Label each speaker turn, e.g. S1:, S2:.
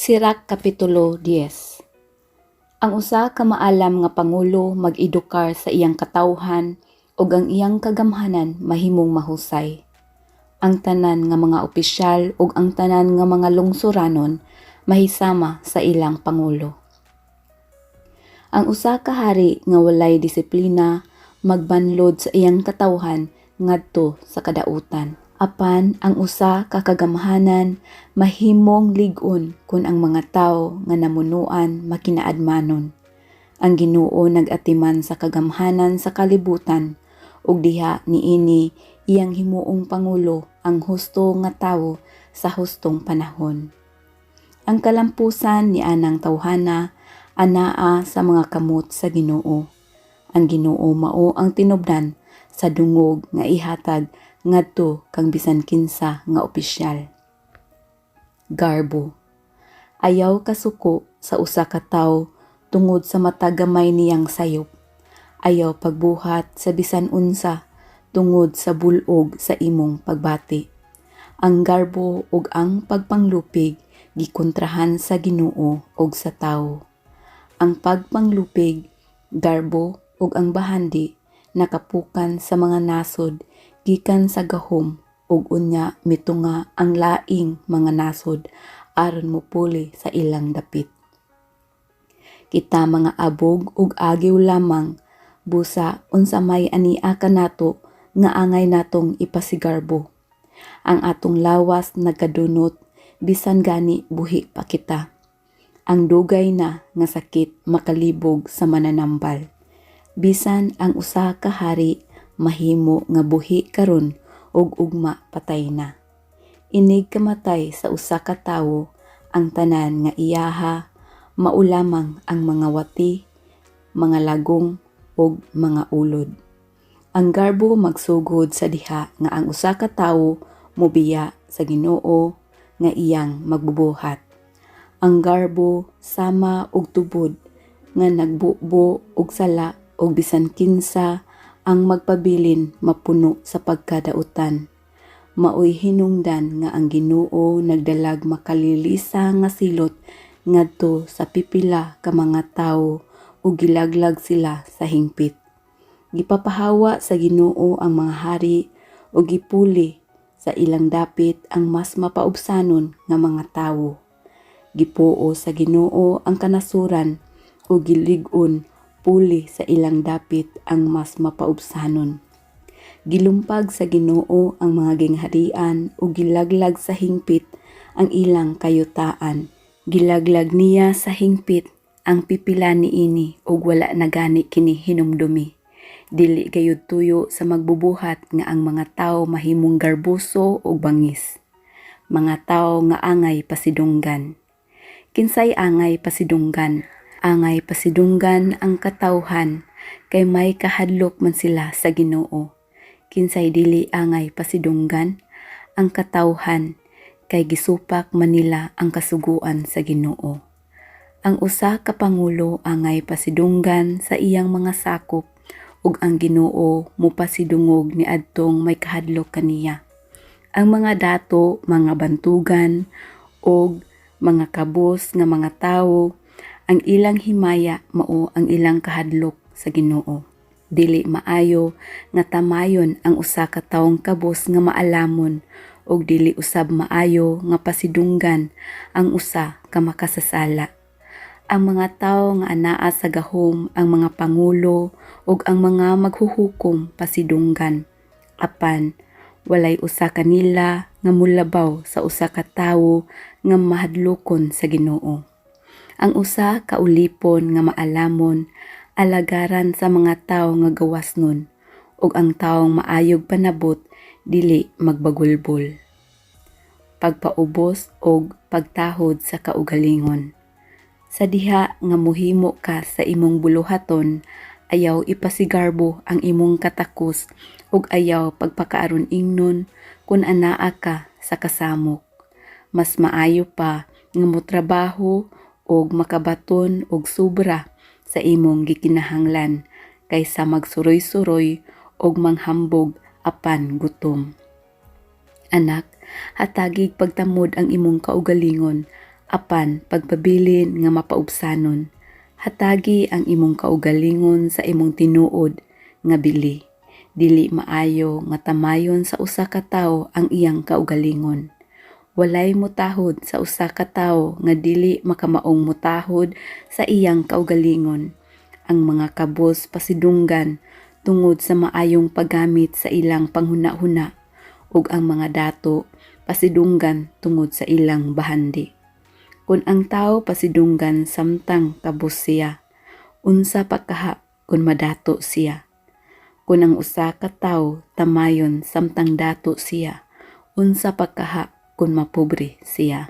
S1: Sirach Kapitulo 10. Ang usa ka maalam nga pangulo mag-edukar sa iyang katawhan ug ang iyang kagamhanan mahimong mahusay. Ang tanan nga mga opisyal ug ang tanan nga mga lungsuranon mahisama sa ilang pangulo. Ang usa ka hari nga walay disiplina magbanlod sa iyang katawhan ngadto sa kadautan. Apan ang usa ka kagamhanan mahimong lig-on kun ang mga tawo nga namunuan makinaadmanon. Ang Ginoo nag-atiman sa kagamhanan sa kalibutan ug diha niini iyang himuong pangulo ang husto nga tawo sa hustong panahon. Ang kalampusan ni anang tawhana anaa sa mga kamot sa Ginoo. Ang Ginoo mao ang tinubdan sa dungog nga ihatag ngadto kang bisan kinsa nga opisyal. Garbo. Ayaw kasuko sa usa ka tawo tungod sa matagamay niyang sayop. Ayaw pagbuhat sa bisan unsa tungod sa bulog sa imong pagbati. Ang garbo ug ang pagpanglupig gikontrahan sa Ginoo ug sa tawo. Ang pagpanglupig, garbo ug ang bahandi nakapukan sa mga nasod gikan sa gahom ug unya mitunga ang laing mga nasod aron mopuli sa ilang dapit. Kita mga abog ug agiw lamang busa unsa may ania kanato nga angay natong ipasigarbo. Ang atong lawas nagkadunot bisan gani buhi pa kita. Ang dugay na nga sakit makalibog sa mananambal. Bisan ang usa ka hari mahimo nga buhi karon ug ugma patay na. Inig kamatay sa usa ka tawo ang tanan nga iyaha maulamang ang mga wati, mga lagong ug mga ulod. Ang garbo magsugod sa diha nga ang usa ka tawo mobiya sa Ginoo nga iyang magbubuhat. Ang garbo sama og tubod nga nagbubo og sala og bisan kinsa ang magpabilin mapuno sa pagkadautan. Maoy hinungdan nga ang Ginoo nagdalag makalilisa nga silot ngadto sa pipila ka mga tawo ug gilaglag sila sa hingpit. Gipapahawa sa Ginoo ang mga hari ug gipuli sa ilang dapit ang mas mapaubsanon nga mga tawo. Gipuo sa Ginoo ang kanasuran ug gilig-on puli sa ilang dapit ang mas mapaubsanon. Gilumpag sa Ginoo ang mga gingharian ug gilaglag sa hingpit ang ilang kayutaan. Gilaglag niya sa hingpit ang pipila niini ug wala na gani kini hinumdumi. Dili gayud tuyo sa magbubuhat nga ang mga tawo mahimong garbuso ug bangis. Mga tawo nga angay pasidunggan. Kinsay angay pasidunggan? Angay pasidunggan ang katawhan kay may kahadlok man sila sa Ginoo. Kinsay dili angay pasidunggan ang katawhan kay gisupak man nila ang kasuguan sa Ginoo. Ang usa ka pangulo angay pasidunggan sa iyang mga sakop ug ang Ginoo mopasidungog niadtong may kahadlok kaniya. Ang mga dato, mga bantugan ug mga kabos nga mga tawo ang ilang himaya mao ang ilang kahadlok sa Ginoo. Dili maayo nga tamayon ang usa ka tawong kabos nga maalamon ug dili usab maayo nga pasidunggan ang usa ka makasasala. Ang mga tawo nga anaa sa gahom ang mga pangulo ug ang mga maghuhukom pasidunggan. Apan walay usa kanila nga mulabaw sa usa ka tawo nga mahadlokon sa Ginoo. Ang usa ka ulipon nga maalamon alagaran sa mga tawo nga gawasnon ug ang tawong maayog panabot dili magbagulbol. Pagpaubos ug pagtahod sa kaugalingon. Sa diha nga mohimo ka sa imong buluhaton, ayaw ipasigarbo ang imong katakos ug ayaw pagpakaaron ingnon kun anaa ka sa kasamok. Mas maayo pa nga motrabaho og makabaton og sobra sa imong gikinahanglan kaysa magsuroy-suroy og manghambog apan gutom. Anak, hatagig pagtamod ang imong kaugalingon Apan pagpabilin nga mapaubsanon, hatagi ang imong kaugalingon sa imong tinuod nga bili. Dili maayo nga tamayon sa usa ka tawo ang iyang kaugalingon. Walay mutahod sa usa ka tawo nga dili makamaong mutahod sa iyang kaugalingon. Ang mga kabos pasidunggan tungod sa maayong paggamit sa ilang panghuna-huna ug ang mga dato pasidunggan tungod sa ilang bahandi. Kung ang tao pasidunggan samtang kabos siya, unsa pa kaha kung madato siya. Kung ang usa ka tawo tamayon samtang dato siya, unsa pa kaha kung mapobre siya.